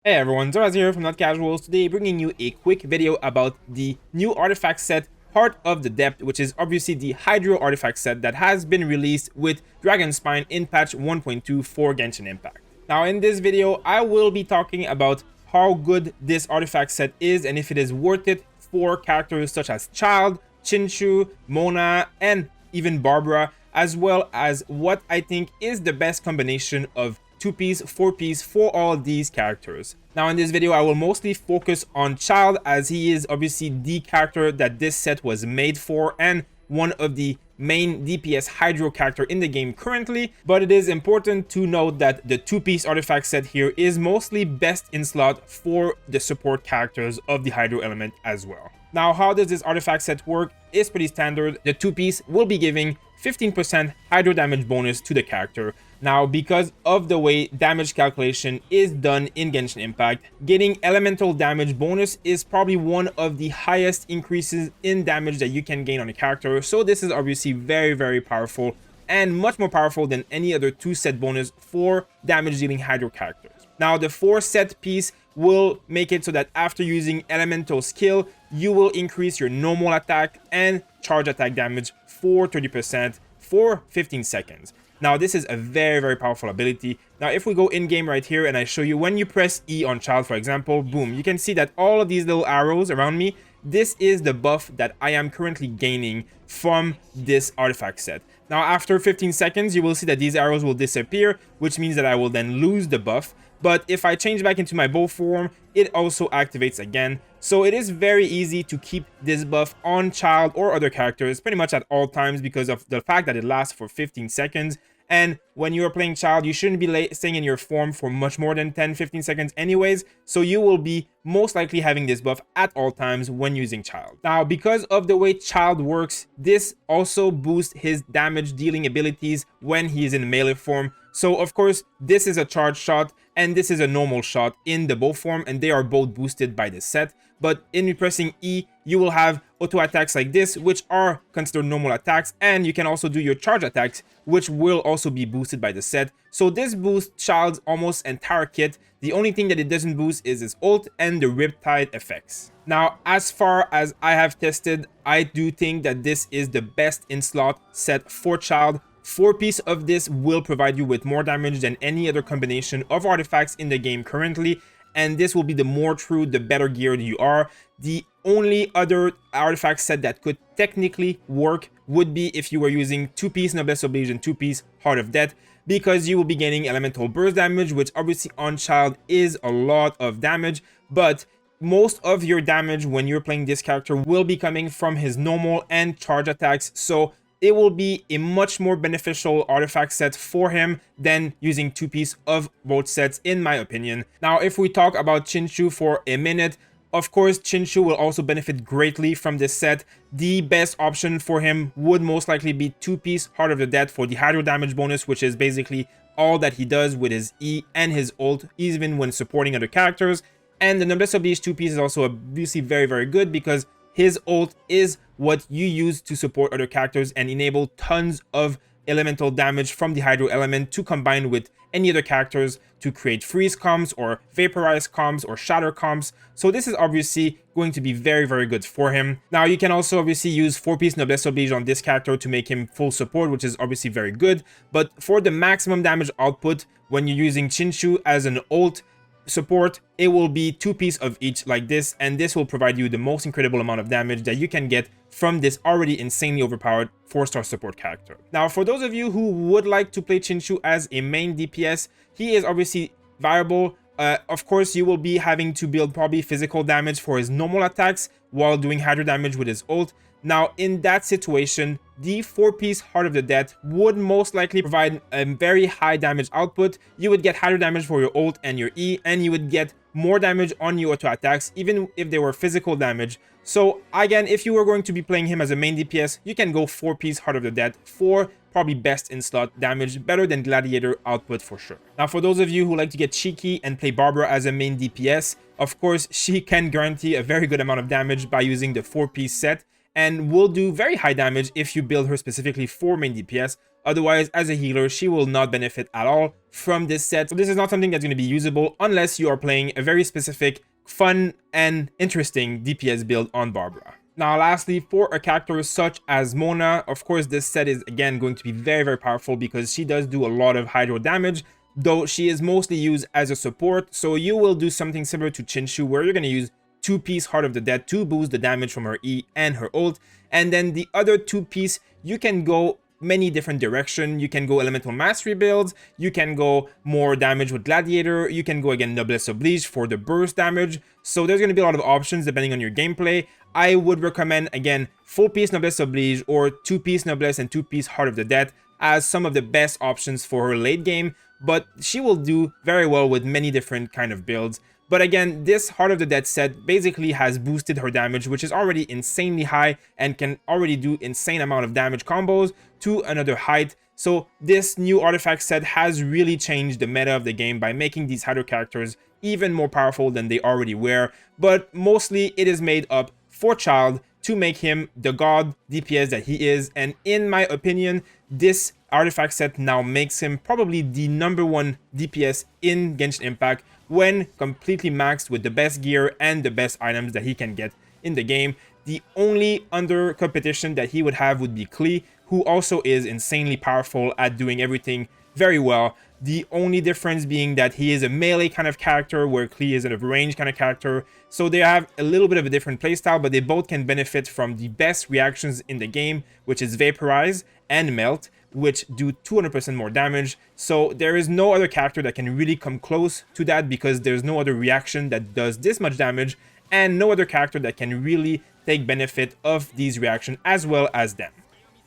Hey everyone, Zoraz here from Not Casuals, today bringing you a quick video about the new artifact set, Heart of the Depth, which is obviously the Hydro artifact set that has been released with Dragonspine in patch 1.2 for Genshin Impact. Now in this video, I will be talking about how good this artifact set is and if it is worth it for characters such as Childe, Xingqiu, Mona, and even Barbara, as well as what I think is the best combination of 2-piece, 4-piece for all these characters. Now in this video I will mostly focus on Childe, as he is obviously the character that this set was made for and one of the main DPS Hydro character in the game currently, but it is important to note that the 2-piece artifact set here is mostly best in slot for the support characters of the Hydro element as well. Now how does this artifact set work is pretty standard. The 2-piece will be giving 15% Hydro damage bonus to the character. Now, because of the way damage calculation is done in Genshin Impact, getting elemental damage bonus is probably one of the highest increases in damage that you can gain on a character. So this is obviously very powerful and much more powerful than any other 2-set bonus for damage dealing Hydro characters. Now, the 4-set piece will make it so that after using elemental skill, you will increase your normal attack and charge attack damage for 30% for 15 seconds. Now this is a very powerful ability. Now if we go in game right here and I show you when you press E on Childe, for example, boom, you can see that all of these little arrows around me, this is the buff that I am currently gaining from this artifact set. Now after 15 seconds you will see that these arrows will disappear, which means that I will then lose the buff. But if I change back into my bow form, it also activates again. So it is very easy to keep this buff on Childe or other characters pretty much at all times because of the fact that it lasts for 15 seconds. And when you are playing Childe, you shouldn't be staying in your form for much more than 10-15 seconds anyways. So you will be most likely having this buff at all times when using Childe. Now, because of the way Childe works, this also boosts his damage dealing abilities when he is in melee form. So of course, this is a charge shot and this is a normal shot in the bow form, and they are both boosted by the set. But in pressing E, you will have auto attacks like this, which are considered normal attacks, and you can also do your charge attacks, which will also be boosted by the set. So this boosts Childe's almost entire kit. The only thing that it doesn't boost is his ult and the Riptide effects. Now, as far as I have tested, I do think that this is the best in slot set for Childe. 4-piece of this will provide you with more damage than any other combination of artifacts in the game currently, and this will be the more true, the better geared you are. The only other artifact set that could technically work would be if you were using 2-piece Noblesse Oblige and 2-piece Heart of Death, because you will be getting elemental burst damage, which obviously on Childe is a lot of damage, but most of your damage when you're playing this character will be coming from his normal and charge attacks, so it will be a much more beneficial artifact set for him than using 2-piece of both sets, in my opinion. Now, if we talk about Xingqiu for a minute, of course, Xingqiu will also benefit greatly from this set. The best option for him would most likely be 2-piece Heart of the Dead for the Hydro damage bonus, which is basically all that he does with his E and his ult, even when supporting other characters. And the Noblesse Oblige 2-piece is also obviously very good because his ult is what you use to support other characters and enable tons of elemental damage from the Hydro element to combine with any other characters to create freeze comps or vaporize comps or shatter comps. So this is obviously going to be very good for him. Now you can also obviously use 4-piece Noblesse Oblige on this character to make him full support, which is obviously very good. But for the maximum damage output when you're using Xingqiu as an ult support, it will be 2-piece of each like this, and this will provide you the most incredible amount of damage that you can get from this already insanely overpowered 4-star support character. Now, for those of you who would like to play Xingqiu as a main DPS, he is obviously viable. Of course, you will be having to build probably physical damage for his normal attacks while doing Hydro damage with his ult. Now, in that situation, the 4-piece Heart of the Death would most likely provide a very high damage output. You would get Hydro damage for your ult and your E, and you would get more damage on your auto attacks, even if they were physical damage. So again, if you were going to be playing him as a main DPS, you can go 4-piece Heart of the Death for probably best in slot damage, better than Gladiator output for sure. Now, for those of you who like to get cheeky and play Barbara as a main DPS, of course, she can guarantee a very good amount of damage by using the 4-piece set, and will do very high damage if you build her specifically for main DPS. Otherwise, as a healer, she will not benefit at all from this set. So this is not something that's going to be usable unless you are playing a very specific, fun, and interesting DPS build on Barbara. Now, lastly, for a character such as Mona, of course, this set is again going to be very, very powerful because she does do a lot of hydro damage, though she is mostly used as a support. So you will do something similar to Xingqiu, where you're going to use 2-piece Heart of the Dead to boost the damage from her E and her ult. And then the other 2-piece, you can go many different directions. You can go Elemental Mastery builds, you can go more damage with Gladiator, you can go again Noblesse Oblige for the burst damage. So there's going to be a lot of options depending on your gameplay. I would recommend, again, full-piece Noblesse Oblige or 2-piece Noblesse and 2-piece Heart of the Dead as some of the best options for her late game, but she will do very well with many different kind of builds. But again, this Heart of the Dead set basically has boosted her damage, which is already insanely high and can already do insane amount of damage combos to another height. So this new artifact set has really changed the meta of the game by making these hydro characters even more powerful than they already were. But mostly it is made up for Childe to make him the god DPS that he is. And in my opinion, this artifact set now makes him probably the #1 DPS in Genshin Impact when completely maxed with the best gear and the best items that he can get in the game. The only under competition that he would have would be Chile, who also is insanely powerful at doing everything very well. The only difference being that he is a melee kind of character, where Chile is a range kind of character. So they have a little bit of a different playstyle, but they both can benefit from the best reactions in the game, which is Vaporize and Melt, which do 200% more damage. So there is no other character that can really come close to that, because there's no other reaction that does this much damage, and no other character that can really take benefit of these reactions as well as them.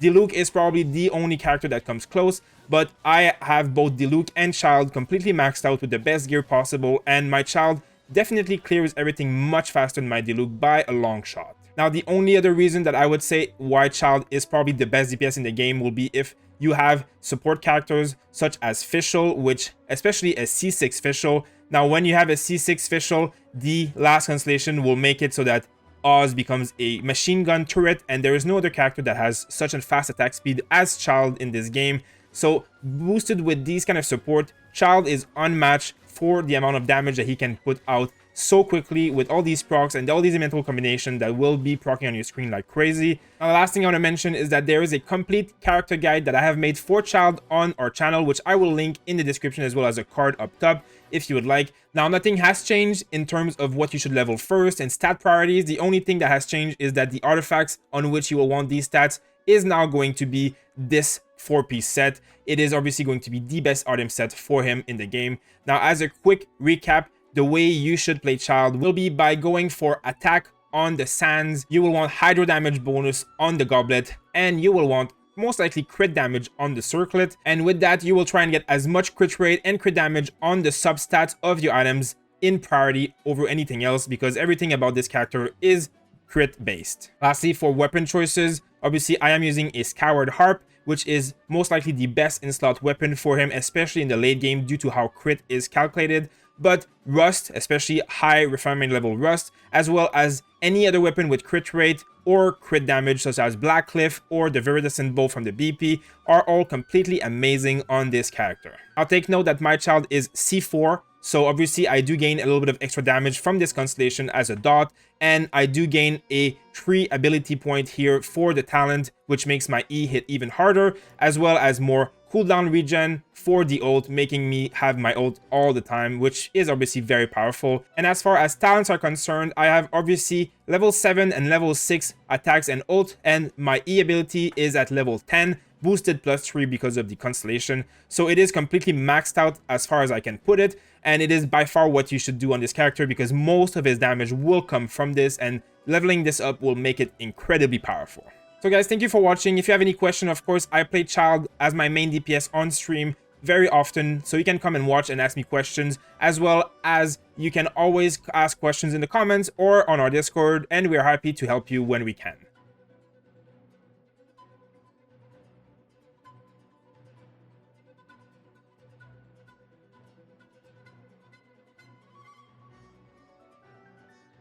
Diluc is probably the only character that comes close, but I have both Diluc and Childe completely maxed out with the best gear possible, and my Childe definitely clears everything much faster than my Diluc by a long shot. Now, the only other reason that I would say why Childe is probably the best DPS in the game will be if you have support characters such as Fischl, which especially a C6 Fischl. Now, when you have a C6 Fischl, the last constellation will make it so that Oz becomes a machine gun turret, and there is no other character that has such a fast attack speed as Childe in this game. So boosted with these kind of support, Childe is unmatched for the amount of damage that he can put out so quickly with all these procs and all these elemental combinations that will be proccing on your screen like crazy. Now, the last thing I want to mention is that there is a complete character guide that I have made for Childe on our channel, which I will link in the description, as well as a card up top if you would like. Now, nothing has changed in terms of what you should level first and stat priorities. The only thing that has changed is that the artifacts on which you will want these stats is now going to be this 4-piece set. It is obviously going to be the best item set for him in the game. Now, as a quick recap, the way you should play Childe will be by going for attack on the sands. You will want hydro damage bonus on the goblet, and you will want most likely crit damage on the circlet. And with that, you will try and get as much crit rate and crit damage on the substats of your items in priority over anything else, because everything about this character is crit based. Lastly, for weapon choices, obviously I am using a Scoured Harp, which is most likely the best in-slot weapon for him, especially in the late game due to how crit is calculated. But Rust, especially high refinement level Rust, as well as any other weapon with crit rate or crit damage such as Black Cliff or the Viridescent Bow from the BP, are all completely amazing on this character. I'll take note that my Childe is C4, so obviously I do gain a little bit of extra damage from this constellation as a dot, and I do gain a 3 ability point here for the talent, which makes my E hit even harder, as well as more cooldown regen for the ult, making me have my ult all the time, which is obviously very powerful. And as far as talents are concerned, I have obviously level 7 and level 6 attacks and ult, and my E ability is at level 10, boosted +3 because of the constellation. So it is completely maxed out as far as I can put it, and it is by far what you should do on this character, because most of his damage will come from this, and leveling this up will make it incredibly powerful. So guys, thank you for watching. If you have any question, of course, I play Childe as my main DPS on stream very often, so you can come and watch and ask me questions, as well as you can always ask questions in the comments or on our Discord, and we are happy to help you when we can.